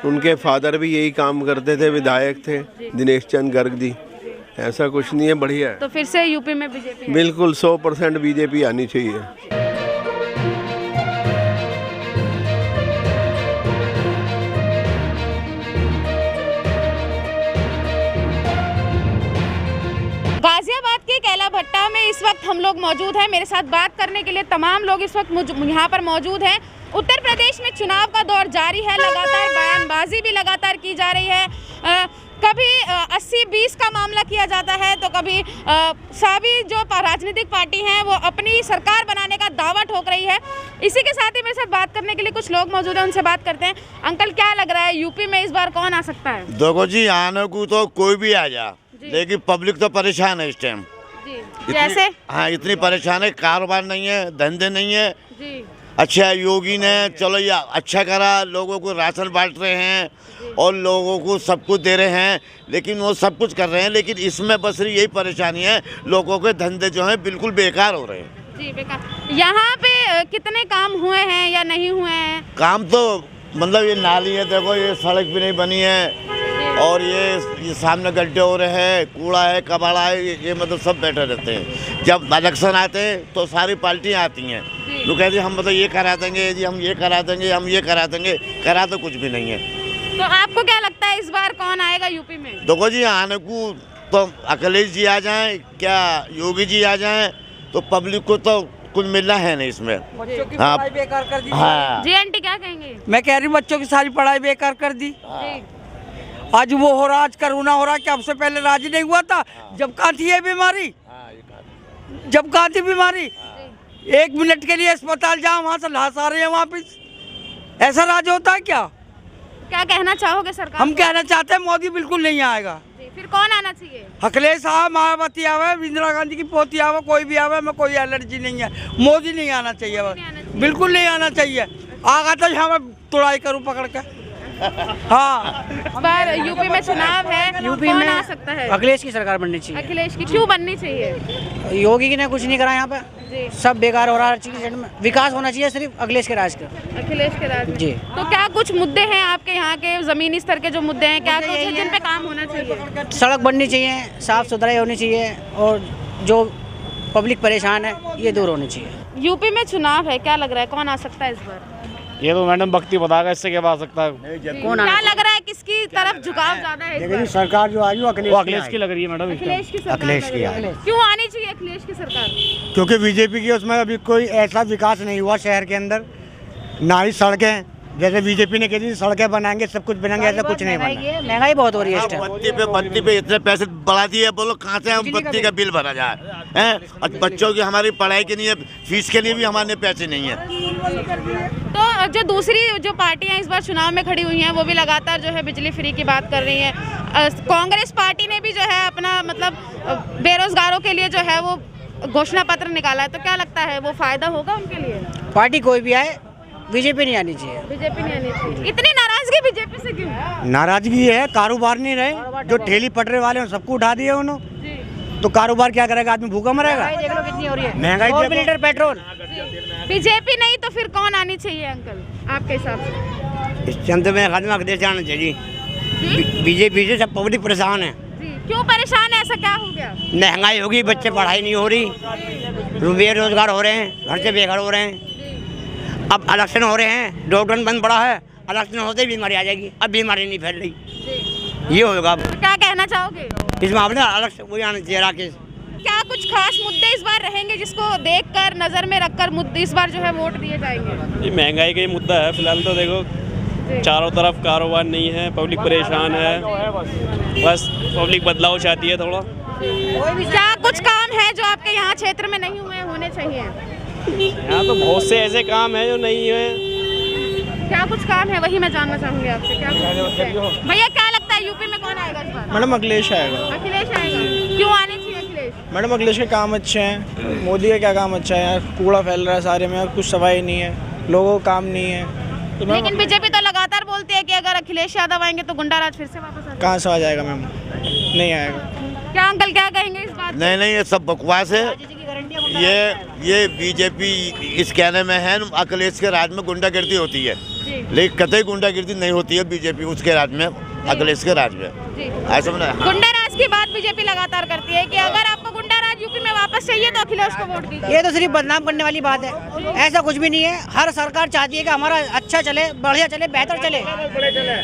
उनके फादर भी यही काम करते थे, विधायक थे, दिनेश चंद गर्ग जी। ऐसा कुछ नहीं है, बढ़िया है। तो फिर से यूपी में बीजेपी? बिल्कुल 100% बीजेपी आनी चाहिए। गाज़ियाबाद के कैला भट्टा में इस वक्त हम लोग मौजूद हैं। मेरे साथ बात करने के लिए तमाम लोग इस वक्त यहाँ पर मौजूद हैं। उत्तर प्रदेश में चुनाव का दौर जारी है, लगातार बयानबाजी भी लगातार की जा रही है। कभी 80-20 का मामला किया जाता है तो कभी सभी जो राजनीतिक पार्टी हैं वो अपनी सरकार बनाने का दावा ठोक रही है। इसी के साथ ही मेरे साथ बात करने के लिए कुछ लोग मौजूद हैं, उनसे बात करते हैं। अंकल, क्या लग रहा है यूपी में इस बार कौन आ सकता है? देखो जी, आने को तो कोई भी आ जा, लेकिन पब्लिक तो परेशान है इस टाइम। जैसे? हाँ, इतनी परेशान है, कारोबार नहीं है, धंधे नहीं है जी। अच्छा, योगी ने चलो या अच्छा करा, लोगों को राशन बांट रहे हैं और लोगों को सब कुछ दे रहे हैं, लेकिन वो सब कुछ कर रहे हैं, लेकिन इसमें बस यही परेशानी है, लोगों के धंधे जो हैं बिल्कुल बेकार हो रहे हैं जी। बेकार। यहाँ पे कितने काम हुए हैं या नहीं हुए हैं? काम तो मतलब ये नाली है, देखो ये सड़क भी नहीं बनी है, और ये सामने गड्ढे हो रहे हैं, कूड़ा है, कबाड़ा है, ये मतलब सब बैठे रहते हैं। जब इलेक्शन आते हैं तो सारी पार्टियां आती हैं, लोग कहते हैं हम मतलब ये करा देंगे जी, हम ये करा देंगे, हम ये करा देंगे, करा तो कुछ भी नहीं है। तो आपको क्या लगता है इस बार कौन आएगा यूपी में? देखो जी, आने को तो अखिलेश जी आ जाएं, क्या योगी जी आ जाएं, तो पब्लिक को तो कुछ मिलना है नहीं इसमें। बच्चों की पढ़ाई बेकार कर दी। हाँ जी आंटी, क्या कहेंगे? मैं कह रही हूँ बच्चों की सारी पढ़ाई बेकार कर दी। आज वो हो रहा, आज कोरोना हो रहा, क्या उससे पहले राज नहीं हुआ था? जब कहाँ थी ये बीमारी, जब कहाँ थी बीमारी? 1 मिनट के लिए अस्पताल जाओ, वहाँ से लाश आ रहे हैं वापिस। ऐसा राज होता है क्या? क्या कहना चाहोगे सरकार? हम कहना चाहते हैं मोदी बिल्कुल नहीं आएगा। फिर कौन आना चाहिए? अखिलेश आवे, मायावती आवे, इंदिरा गांधी की पोती आवे, कोई भी आवे, मैं कोई एलर्जी नहीं है। मोदी नहीं आना चाहिए, बिल्कुल नहीं आना चाहिए। आगा तो यहाँ मैं तुड़ाई करूँ पकड़ के। हाँ, पर यूपी में चुनाव है, यूपी में आ सकता है? अखिलेश की सरकार बननी चाहिए। अखिलेश की क्यों बननी चाहिए? योगी ने कुछ नहीं करा यहाँ पे, सब बेकार हो रहा है, हर चीज में विकास होना चाहिए, सिर्फ अखिलेश के राज का। अखिलेश के राज जी। तो क्या कुछ मुद्दे हैं आपके यहाँ के जमीनी स्तर के जो मुद्दे हैं, क्या कुछ है जिन पे काम होना चाहिए? सड़क बननी चाहिए, साफ सुथराई होनी चाहिए, और जो पब्लिक परेशान है ये दूर होनी चाहिए। यूपी में चुनाव है, क्या लग रहा है कौन आ सकता है इस बार? ये तो मैडम भक्ति बताएगा, इससे क्या आ सकता है? क्या लग रहा है किसकी तरफ झुकाव ज्यादा है इस बार? सरकार जो आई वो अखिलेश की लग रही है मैडम। अखिलेश की सरकार। अखिलेश की। क्यों आनी चाहिए अखिलेश की सरकार? क्योंकि बीजेपी की उसमें अभी कोई ऐसा विकास नहीं हुआ शहर के अंदर, ना ही सड़कें, जैसे बीजेपी ने कही सड़कें बनाएंगे, सब कुछ बनाएंगे, ऐसा कुछ नहीं बना। महंगाई बहुत हो रही है इस टाइम। बत्ती पे इतने पैसे बढ़ा दिए, बोलो कहाँ से हम बत्ती का बिल भरा जाए हैं? और बच्चों की हमारी पढ़ाई के लिए, फीस के लिए भी हमारे पैसे नहीं है। तो जो दूसरी जो पार्टियां इस बार चुनाव में खड़ी हुई हैं वो भी लगातार जो है बिजली फ्री की बात कर रही हैं। कांग्रेस पार्टी ने भी जो है अपना मतलब बेरोजगारों के लिए जो है वो घोषणा पत्र निकाला है, तो क्या लगता है वो फायदा होगा उनके लिए? पार्टी कोई भी आए, बीजेपी नहीं आनी चाहिए। बीजेपी नहीं आनी चाहिए। इतनी नाराजगी बीजेपी से क्यों? नाराजगी है, कारोबार नहीं रहे, जो ठेली पटरे वाले हैं सबको उठा दिए उन्होंने, तो कारोबार क्या करेगा? आदमी भूखा मरेगा। देख लो कितनी हो रही है महंगाई, 100 लीटर पेट्रोल। बीजेपी नहीं तो फिर कौन आनी चाहिए अंकल आपके हिसाब से? इस चंद में आदमी अखिलेश जाना चाहिए। बीजेपी से सब पब्लिक परेशान है। क्यों परेशान है, ऐसा क्या हो गया? महंगाई होगी, बच्चे पढ़ाई नहीं हो रही, बेरोजगार हो रहे हैं, घर से बेघर हो रहे हैं। अब इलेक्शन हो रहे हैं, लॉकडाउन बंद पड़ा है, इलेक्शन होते ही बीमारी आ जाएगी। अब बीमारी नहीं फैल रही, ये होगा। क्या कहना चाहोगे इस मामले में? इलेक्शन वही आना चाहिए राकेश। क्या कुछ खास मुद्दे इस बार रहेंगे जिसको देखकर नजर में रखकर मुद्दे इस बार जो है वोट दिए जाएंगे? ये महंगाई का ही मुद्दा है फिलहाल। तो देखो चारों तरफ कारोबार नहीं है, पब्लिक परेशान है, बस पब्लिक बदलाव चाहती है थोड़ा। क्या कुछ काम है जो आपके यहाँ क्षेत्र में नहीं हुए, होने चाहिए? यहाँ तो बहुत से ऐसे काम है जो नहीं है। क्या कुछ काम है वही मैं जानना चाहूँगी आपसे। क्या भैया क्या लगता है यूपी में कौन आएगा इस बार? मैडम अखिलेश आएगा। अखिलेश आएगा, क्यों आने चाहिए अखिलेश? मैडम अखिलेश के काम अच्छे हैं, मोदी का क्या काम अच्छा है यार? कूड़ा फैल रहा है सारे में, कुछ सफाई नहीं है, लोगों का काम नहीं है। तो लेकिन बीजेपी तो लगातार बोलती है कि अगर अखिलेश यादव आएंगे तो गुंडा राज फिर से वापस आ जाएगा। कहाँ से आ जाएगा मैम? नहीं आएगा। क्या अंकल क्या कहेंगे इस बात? नहीं, ये सब बकवास है। ये बीजेपी इस कहने में है अखिलेश के राज में गुंडागर्दी होती है, लेकिन कतई गुंडागर्दी नहीं होती है बीजेपी उसके राज में, अखिलेश के राज में। ऐसा गुंडा राज की बात बीजेपी लगातार करती है कि अगर आपको गुंडा राज यूपी में वापस चाहिए तो अखिलेश को वोट दीजिए। ये तो सिर्फ बदनाम करने वाली बात है, ऐसा कुछ भी नहीं है। हर सरकार चाहती है कि हमारा अच्छा चले, बढ़िया चले, बेहतर चले,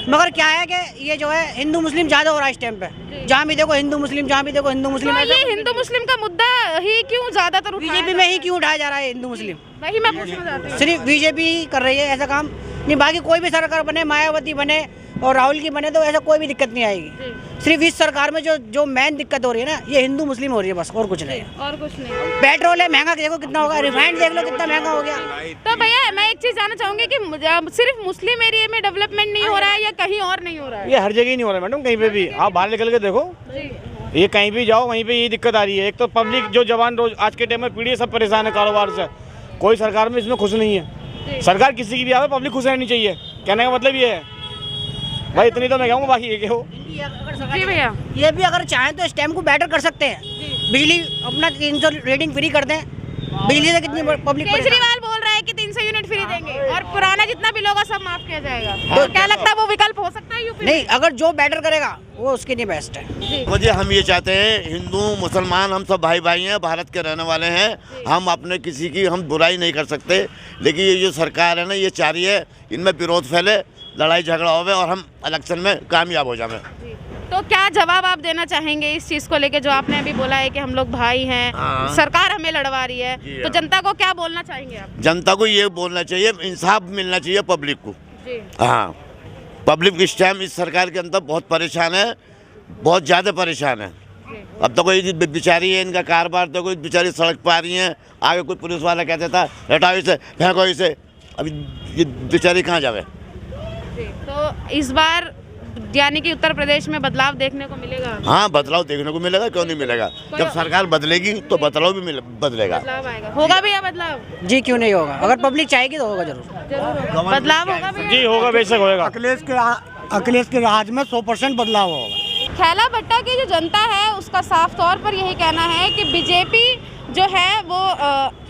मगर क्या है कि ये जो है हिंदू मुस्लिम ज्यादा हो रहा है इस टाइम पे। जहाँ भी देखो हिंदू मुस्लिम, जहाँ भी देखो हिंदू मुस्लिम। ये हिंदू मुस्लिम का मुद्दा ही क्यों ज्यादातर बीजेपी में ही क्यों उठाया जा रहा है हिंदू मुस्लिम? वही मैं पूछना चाहती हूँ। सिर्फ बीजेपी कर रही है ऐसा काम, नहीं बाकी कोई भी सरकार बने, मायावती बने और राहुल की बने, तो ऐसा कोई भी दिक्कत नहीं आएगी। सिर्फ इस सरकार में जो मेन दिक्कत हो रही है ना, ये हिंदू मुस्लिम हो रही है, बस और कुछ नहीं है। और कुछ नहीं। पेट्रोल है महंगा, देखो कितना होगा, रिफाइंड देख लो कितना महंगा हो गया। तो भैया मैं एक चीज जानना चाहूंगी कि सिर्फ मुस्लिम एरिया में डेवलपमेंट नहीं हो रहा है या कहीं और नहीं हो रहा है? ये हर जगह नहीं हो रहा है मैडम, कहीं पे भी आप बाहर निकल के देखो, ये कहीं भी जाओ वहीं पे यही दिक्कत आ रही है। एक तो पब्लिक जो जवान रोज आज के टाइम में पीढ़ी सब परेशान है कारोबार से, कोई सरकार में इसमें खुश नहीं है। सरकार किसी की भी आवे, पब्लिक खुश रहनी चाहिए, कहने का मतलब ये है भाई। इतनी तो मैं कहूँगा, बाकी ये हो जी भैया। ये भी अगर चाहें तो इस टाइम को बेटर कर सकते हैं, बिजली अपना 300 रेटिंग फ्री कर दें। बिजली से कितनी पब्लिक, केजरीवाल बोल रहा है कि 300 यूनिट फ्री देंगे और पुराना जितना बिल होगा सब माफ किया जाएगा। तो क्या लगता है वो विकल्प हो सकता है यूपी में? नहीं, अगर जो बेटर करेगा वो उसके लिए बेस्ट है। मुझे हम ये चाहते हैं, हिंदू मुसलमान हम सब भाई भाई हैं, भारत के रहने वाले हैं, हम अपने किसी की हम बुराई नहीं कर सकते, लेकिन ये जो सरकार है ना, ये चाह रही है इनमें विरोध फैले, लड़ाई झगड़ा होवे और हम इलेक्शन में कामयाब हो जाए। तो क्या जवाब आप देना चाहेंगे इस चीज को लेके, जो आपने अभी बोला है कि हम लोग भाई हैं, सरकार हमें लड़वा रही है, तो जनता को क्या बोलना चाहेंगे आप? जनता को ये बोलना चाहिए, इंसाफ मिलना चाहिए पब्लिक को। हाँ, पब्लिक इस टाइम इस सरकार के अंदर बहुत परेशान है, बहुत ज़्यादा परेशान है। अब तो कोई बेचारी है, इनका कारोबार तो कोई बेचारी सड़क पर आ रही है, आगे कोई पुलिस वाला कहता था हटाओ इसे, फेंको इसे, अभी ये बेचारी कहाँ जावे? तो इस बार यानी कि उत्तर प्रदेश में बदलाव देखने को मिलेगा? हाँ, बदलाव देखने को मिलेगा, क्यों नहीं मिलेगा? जब सरकार बदलेगी तो बदलाव भी बदलेगा। बदलाव आएगा, होगा भैया बदलाव? जी क्यों नहीं होगा, अगर पब्लिक चाहेगी तो होगा जरूर। बदलाव होगा भैया? जी होगा, बेशक होगा। अखिलेश के राज में 100% बदलाव होगा। खैला भट्टा की जो जनता है उसका साफ तौर पर यही कहना है कि बीजेपी जो है वो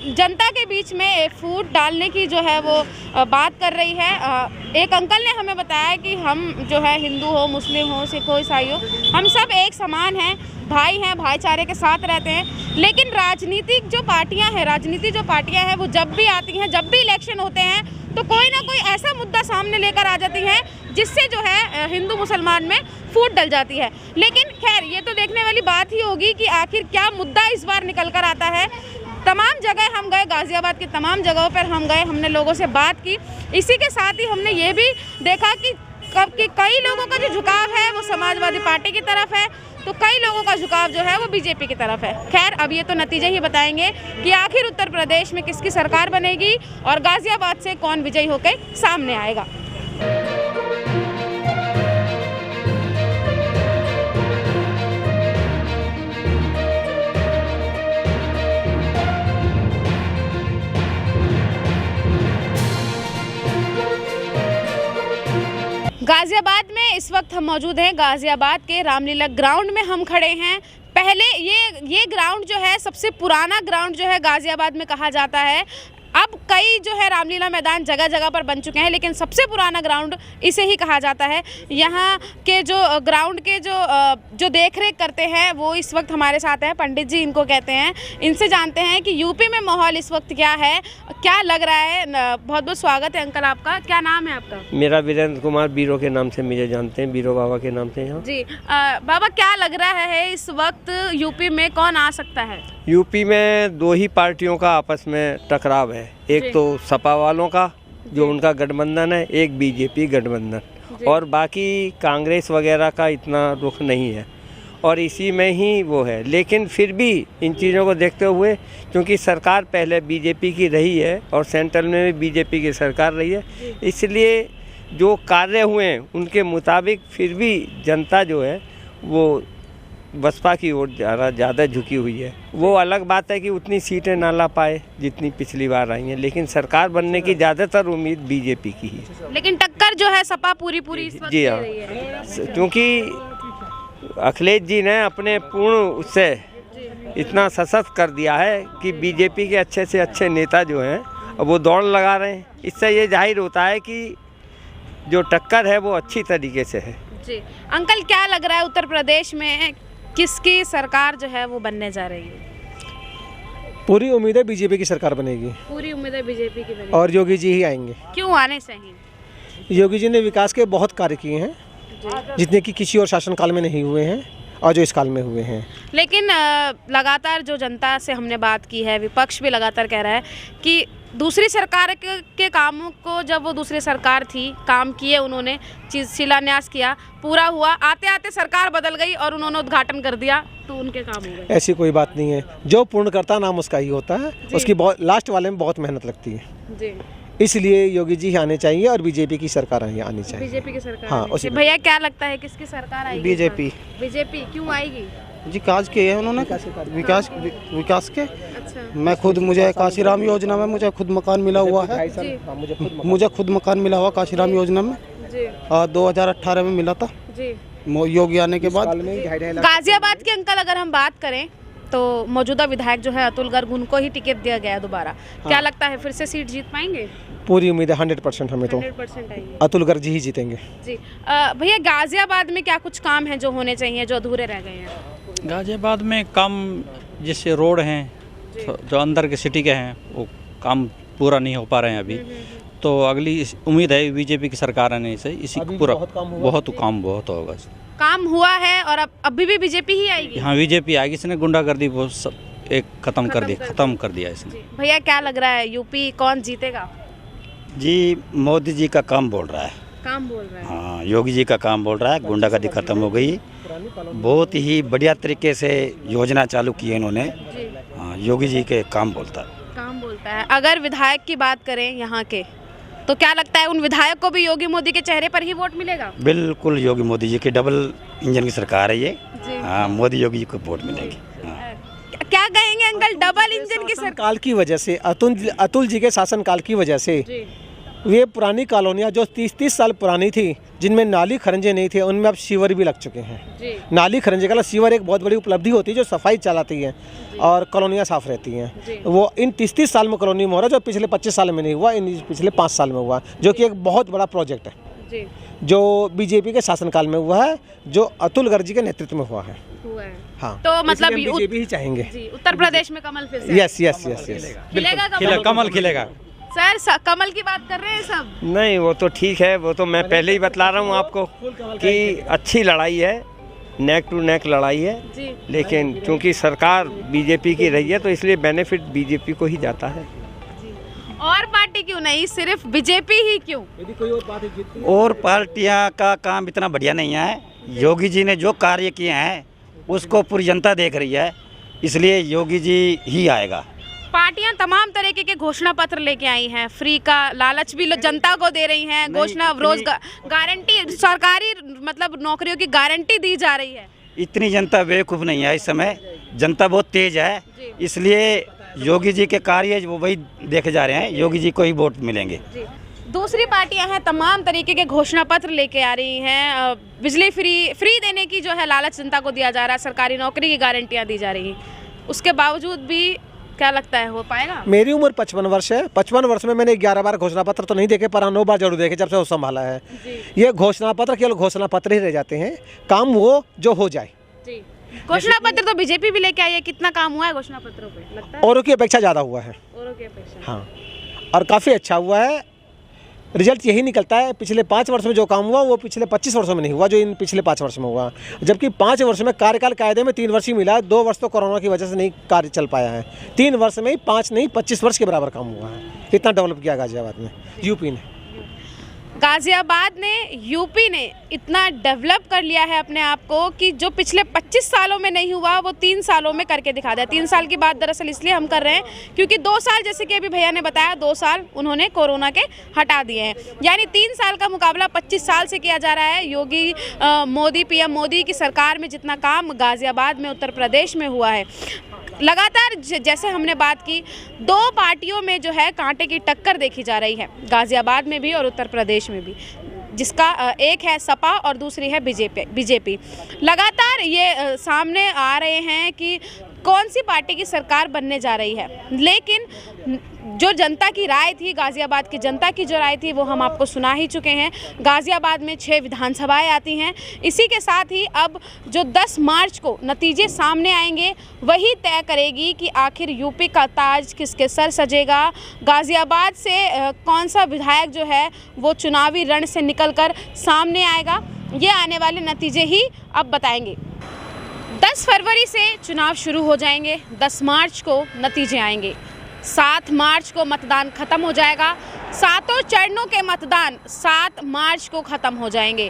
जनता के बीच में फूट डालने की जो है वो बात कर रही है। एक अंकल ने हमें बताया कि हम जो है हिंदू हो, मुस्लिम हो, सिख हो, ईसाई हो, हम सब एक समान हैं, भाई हैं, भाईचारे के साथ रहते हैं। लेकिन राजनीतिक जो पार्टियां हैं वो जब भी आती हैं, जब भी इलेक्शन होते हैं तो कोई ना कोई ऐसा मुद्दा सामने लेकर आ जाती हैं जिससे जो है हिंदू मुसलमान में फूट डल जाती है। लेकिन खैर ये तो देखने वाली बात ही होगी कि आखिर क्या मुद्दा इस बार निकल कर आता है। तमाम जगह हम गए, गाजियाबाद की तमाम जगहों पर हम गए, हमने लोगों से बात की। इसी के साथ ही हमने ये भी देखा कि कई लोगों का जो झुकाव है वो समाजवादी पार्टी की तरफ है, तो कई लोगों का झुकाव जो है वो बीजेपी की तरफ है। खैर, अब ये तो नतीजे ही बताएंगे कि आखिर उत्तर प्रदेश में किसकी सरकार बनेगी और गाजियाबाद से कौन विजयी होकर सामने आएगा। गाजियाबाद में इस वक्त हम मौजूद हैं। गाजियाबाद के रामलीला ग्राउंड में हम खड़े हैं। पहले ये ग्राउंड जो है सबसे पुराना ग्राउंड जो है गाजियाबाद में कहा जाता है। अब कई जो है रामलीला मैदान जगह जगह पर बन चुके हैं, लेकिन सबसे पुराना ग्राउंड इसे ही कहा जाता है। यहाँ के जो ग्राउंड के जो देख रेख करते हैं वो इस वक्त हमारे साथ हैं, पंडित जी इनको कहते हैं। इनसे जानते हैं कि यूपी में माहौल इस वक्त क्या है, क्या लग रहा है। बहुत बहुत स्वागत है अंकल आपका। क्या नाम है आपका? मेरा वीरेंद्र कुमार, बीरो के नाम से मुझे जानते हैं, बीरो बाबा के नाम से यहाँ। जी बाबा, क्या लग रहा है इस वक्त यूपी में कौन आ सकता है? यूपी में दो ही पार्टियों का आपस में टकराव है, एक तो सपा वालों का जो उनका गठबंधन है, एक बीजेपी गठबंधन, और बाकी कांग्रेस वगैरह का इतना रुख नहीं है और इसी में ही वो है। लेकिन फिर भी इन चीज़ों को देखते हुए, क्योंकि सरकार पहले बीजेपी की रही है और सेंट्रल में भी बीजेपी की सरकार रही है, इसलिए जो कार्य हुए हैं उनके मुताबिक फिर भी जनता जो है वो बसपा की ओर ज़्यादा झुकी हुई है। वो अलग बात है कि उतनी सीटें ना ला पाए जितनी पिछली बार आई हैं, लेकिन सरकार बनने की ज़्यादातर उम्मीद बीजेपी की है। लेकिन टक्कर जो है सपा पूरी इस वक्त जी हाँ, क्योंकि अखिलेश जी ने अपने पूर्ण उससे इतना सशक्त कर दिया है कि बीजेपी के अच्छे से अच्छे नेता जो हैं अब वो दौड़ लगा रहे हैं। इससे ये जाहिर होता है कि जो टक्कर है वो अच्छी तरीके से है। जी अंकल, क्या लग रहा है उत्तर प्रदेश में किसकी सरकार जो है वो बनने जा रही है? पूरी उम्मीद है बीजेपी की सरकार बनेगी। पूरी उम्मीद है बीजेपी की बनेगी और योगी जी ही आएंगे। क्यों आने चाहिए? योगी जी ने विकास के बहुत कार्य किए हैं जितने कि किसी और शासनकाल में नहीं हुए हैं और जो इस काल में हुए हैं। लेकिन लगातार जो जनता से हमने बात की है, विपक्ष भी लगातार कह रहा है कि दूसरी सरकार के कामों को, जब वो दूसरी सरकार थी, काम किए उन्होंने, शिलान्यास किया, पूरा हुआ, आते आते सरकार बदल गई और उन्होंने उद्घाटन कर दिया तो उनके काम हो गए। ऐसी कोई बात नहीं है, जो पूर्ण करता नाम उसका ही होता है, उसकी बहुत लास्ट वाले में बहुत मेहनत लगती है जी। इसलिए योगी जी आने चाहिए और बीजेपी की सरकार आनी चाहिए। बीजेपी की सरकार। हाँ, भैया क्या लगता है किसकी सरकार आएगी? बीजेपी। बीजेपी क्यों आएगी? जी काज किए हैं उन्होंने, विकास के। अच्छा। मैं खुद, मुझे काशीराम योजना में मुझे खुद मकान मिला हुआ है। मुझे खुद मकान मिला हुआ काशीराम योजना में 2018 में मिला था जी, योगी आने के बाद। गाजियाबाद के अंकल अगर हम बात करें तो मौजूदा विधायक जो है अतुल गर्ग, उनको ही टिकट दिया गया दोबारा। क्या लगता है फिर से सीट जीत पाएंगे? पूरी उम्मीद है 100% हमें तो 100% आएगी। अतुल गर्ग जी ही जीतेंगे जी। भैया गाजियाबाद में क्या कुछ काम है जो होने चाहिए, जो अधूरे रह गए हैं? गाजियाबाद में काम जैसे रोड हैं जो अंदर के सिटी के हैं वो काम पूरा नहीं हो पा रहे हैं अभी, तो अगली उम्मीद है बीजेपी की सरकार आने से इसी पूरा बहुत होगा। काम हुआ है और अब अभी भी बीजेपी ही आएगी? हाँ, बीजेपी आएगी। इसने गुंडागर्दी वो सब खत्म कर दिया इसने। भैया क्या लग रहा है यूपी कौन जीतेगा? जी मोदी जी का काम बोल रहा है। काम बोल रहा है? हाँ, योगी जी का काम बोल रहा है। गुंडागर्दी खत्म हो गई, बहुत ही बढ़िया तरीके से योजना चालू की है इन्होंने। हाँ, योगी जी के काम बोलता है। अगर विधायक की बात करें यहाँ के, तो क्या लगता है उन विधायक को भी योगी मोदी के चेहरे पर ही वोट मिलेगा? बिल्कुल, योगी मोदी जी की डबल इंजन की सरकार है ये। हाँ, मोदी योगी जी को वोट मिलेगी। क्या कहेंगे अंकल, डबल इंजन की सरकार की वजह से, अतुल जी के शासनकाल की वजह से ये पुरानी कॉलोनियाँ जो 30 साल पुरानी थी, जिनमें नाली खरंजे नहीं थे, उनमें अब सीवर भी लग चुके हैं। नाली खरंजे का सीवर एक बहुत बड़ी उपलब्धि होती है जो सफाई चलाती है और कॉलोनियाँ साफ रहती हैं। वो इन 30 साल में कॉलोनी में हो रहा है, जो पिछले 25 साल में नहीं हुआ, इन पिछले 5 साल में हुआ, जो कि एक बहुत बड़ा प्रोजेक्ट है जो बीजेपी के शासनकाल में हुआ है, जो अतुल गर्ग जी के नेतृत्व में हुआ है। हाँ, तो मतलब बीजेपी ही चाहेंगे। उत्तर प्रदेश में कमल फिर से? यस, कमल खिलेगा। सर कमल की बात कर रहे हैं सब? नहीं, वो तो ठीक है, वो तो मैं पहले ही बतला रहा हूँ आपको कि अच्छी लड़ाई है, नेक टू नेक लड़ाई है, लेकिन क्योंकि सरकार बीजेपी की रही है तो इसलिए बेनिफिट बीजेपी को ही जाता है। और पार्टी क्यों नहीं, सिर्फ बीजेपी ही क्यों? यदि कोई और पार्टी जीतती है और पार्टियां का काम इतना बढ़िया नहीं है। योगी जी ने जो कार्य किए हैं उसको पूरी जनता देख रही है, इसलिए योगी जी ही आएगा। पार्टियां तमाम तरीके के घोषणा पत्र लेके आई हैं, फ्री का लालच भी जनता को दे रही हैं, घोषणा रोजगार गारंटी, सरकारी मतलब नौकरियों की गारंटी दी जा रही है। इतनी जनता बेवकूफ़ नहीं है, इस समय जनता बहुत तेज है, इसलिए योगी जी के कार्य वो वही देखे जा रहे हैं, योगी जी को ही वोट मिलेंगे। दूसरी पार्टियां हैं तमाम तरीके के घोषणा पत्र लेके आ रही हैं, बिजली फ्री देने की जो है लालच जनता को दिया जा रहा है, सरकारी नौकरी की गारंटियां दी जा रही हैं, उसके बावजूद भी क्या लगता है हो पाएगा? मेरी उम्र 55 वर्ष है। 55 वर्ष में मैंने 11 बार घोषणा पत्र तो नहीं देखे, पर 9 बार जरूर देखे जब से वो संभाला है। ये घोषणा पत्र केवल घोषणा पत्र ही रह जाते हैं, काम वो जो हो जाए। घोषणा पत्र तो बीजेपी भी लेके आई है, कितना काम हुआ है घोषणा पत्रों पे लगता है? औरों की अपेक्षा ज़्यादा हुआ है। औरों की अपेक्षा, हाँ, और काफ़ी अच्छा हुआ है। रिजल्ट यही निकलता है, पिछले 5 वर्ष में जो काम हुआ वो पिछले 25 वर्षों में नहीं हुआ, जो इन पिछले 5 वर्ष में हुआ। जबकि 5 वर्ष में कार्यकाल कायदे में 3 वर्ष ही मिला है, 2 वर्ष तो कोरोना की वजह से नहीं कार्य चल पाया है। 3 वर्ष में ही 5 नहीं 25 वर्ष के बराबर काम हुआ है। इतना डेवलप किया गाजियाबाद में, यूपी ने। गाजियाबाद ने, यूपी ने इतना डेवलप कर लिया है अपने आप को कि जो पिछले 25 सालों में नहीं हुआ वो 3 सालों में करके दिखा दिया। 3 साल की बात दरअसल इसलिए हम कर रहे हैं क्योंकि 2 साल, जैसे कि अभी भैया ने बताया, 2 साल उन्होंने कोरोना के हटा दिए हैं, यानी 3 साल का मुकाबला 25 साल से किया जा रहा है। योगी मोदी, पीएम मोदी की सरकार में जितना काम गाजियाबाद में, उत्तर प्रदेश में हुआ है, लगातार जैसे हमने बात की, 2 पार्टियों में जो है कांटे की टक्कर देखी जा रही है, गाजियाबाद में भी और उत्तर प्रदेश में भी, जिसका एक है सपा और दूसरी है बीजेपी। लगातार ये सामने आ रहे हैं कि कौन सी पार्टी की सरकार बनने जा रही है, लेकिन जो जनता की राय थी, गाजियाबाद की जनता की जो राय थी, वो हम आपको सुना ही चुके हैं। गाजियाबाद में 6 विधानसभाएं आती हैं। इसी के साथ ही अब जो 10 मार्च को नतीजे सामने आएंगे वही तय करेगी कि आखिर यूपी का ताज किसके सर सजेगा। गाजियाबाद से कौन सा विधायक जो है वो चुनावी रण से निकलकर सामने आएगा, ये आने वाले नतीजे ही अब बताएंगे। 10 फरवरी से चुनाव शुरू हो जाएंगे, 10 मार्च को नतीजे आएंगे, 7 मार्च को मतदान खत्म हो जाएगा। 7 चरणों के मतदान 7 मार्च को खत्म हो जाएंगे।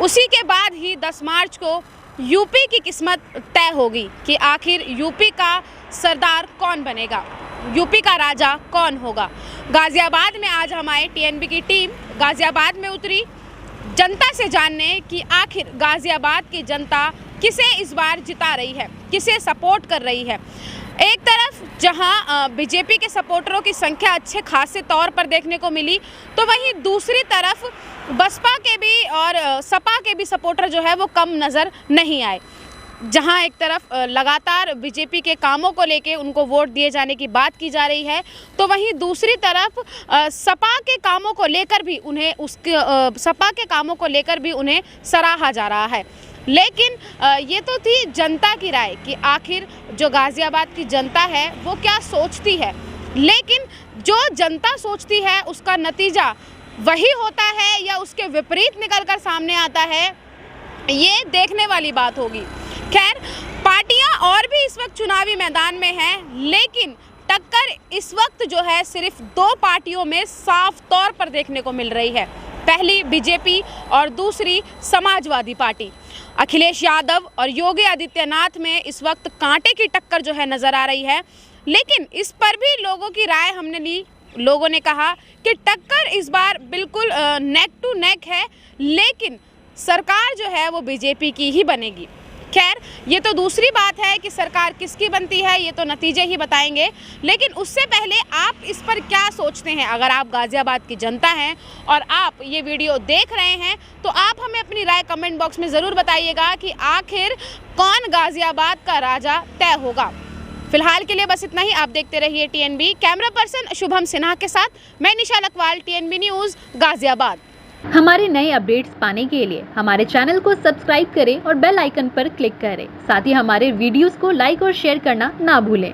उसी के बाद ही 10 मार्च को यूपी की किस्मत तय होगी कि आखिर यूपी का सरदार कौन बनेगा, यूपी का राजा कौन होगा। गाजियाबाद में आज हमारे टीएनबी की टीम गाजियाबाद में उतरी जनता से जानने कि आखिर गाजियाबाद की जनता किसे इस बार जिता रही है, किसे सपोर्ट कर रही है। एक तरफ जहां बीजेपी के सपोर्टरों की संख्या अच्छे खासे तौर पर देखने को मिली, तो वहीं दूसरी तरफ बसपा के भी और सपा के भी सपोर्टर जो है वो कम नज़र नहीं आए। जहां एक तरफ लगातार बीजेपी के कामों को लेके उनको वोट दिए जाने की बात की जा रही है, तो वहीं दूसरी तरफ सपा के कामों को लेकर भी उन्हें सराहा जा रहा है। लेकिन ये तो थी जनता की राय कि आखिर जो गाजियाबाद की जनता है वो क्या सोचती है, लेकिन जो जनता सोचती है उसका नतीजा वही होता है या उसके विपरीत निकलकर सामने आता है, ये देखने वाली बात होगी। खैर, पार्टियां और भी इस वक्त चुनावी मैदान में हैं, लेकिन टक्कर इस वक्त जो है सिर्फ 2 पार्टियों में साफ तौर पर देखने को मिल रही है। पहली बीजेपी और दूसरी समाजवादी पार्टी। अखिलेश यादव और योगी आदित्यनाथ में इस वक्त कांटे की टक्कर जो है नज़र आ रही है, लेकिन इस पर भी लोगों की राय हमने ली। लोगों ने कहा कि टक्कर इस बार बिल्कुल नेक टू नेक है, लेकिन सरकार जो है वो बीजेपी की ही बनेगी। खैर, ये तो दूसरी बात है कि सरकार किसकी बनती है, ये तो नतीजे ही बताएंगे, लेकिन उससे पहले आप इस पर क्या सोचते हैं। अगर आप गाजियाबाद की जनता हैं और आप ये वीडियो देख रहे हैं, तो आप हमें अपनी राय कमेंट बॉक्स में ज़रूर बताइएगा कि आखिर कौन गाजियाबाद का राजा तय होगा। फिलहाल के लिए बस इतना ही। आप देखते रहिए TNB. Camera person Shubham Sinha के साथ मैं निशा लकवाल, टीएनबी न्यूज़ गाजियाबाद। हमारे नए अपडेट्स पाने के लिए हमारे चैनल को सब्सक्राइब करें और बेल आइकन पर क्लिक करें। साथ ही हमारे वीडियोस को लाइक और शेयर करना ना भूलें।